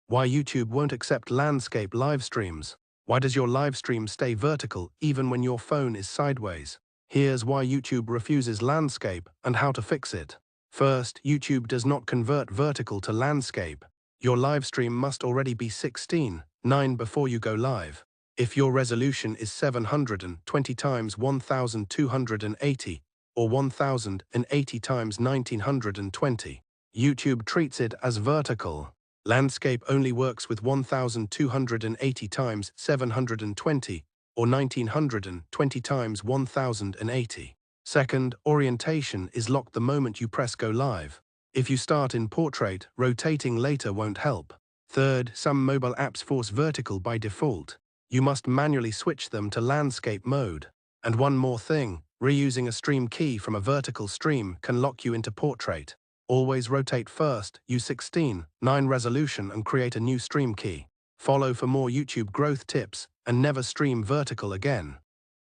Why YouTube won't accept landscape live streams. Why does your live stream stay vertical even when your phone is sideways? Here's why YouTube refuses landscape and how to fix it. First, YouTube does not convert vertical to landscape. Your live stream must already be 16:9 before you go live. If your resolution is 720 times 1280 or 1080 times 1920, YouTube treats it as vertical. Landscape only works with 1280 times 720 or 1920 times 1080. Second, orientation is locked the moment you press go live. If you start in portrait, rotating later won't help. Third, some mobile apps force vertical by default. You must manually switch them to landscape mode. And one more thing, reusing a stream key from a vertical stream can lock you into portrait. Always rotate first, use 16:9 resolution and create a new stream key. Follow for more YouTube growth tips and never stream vertical again.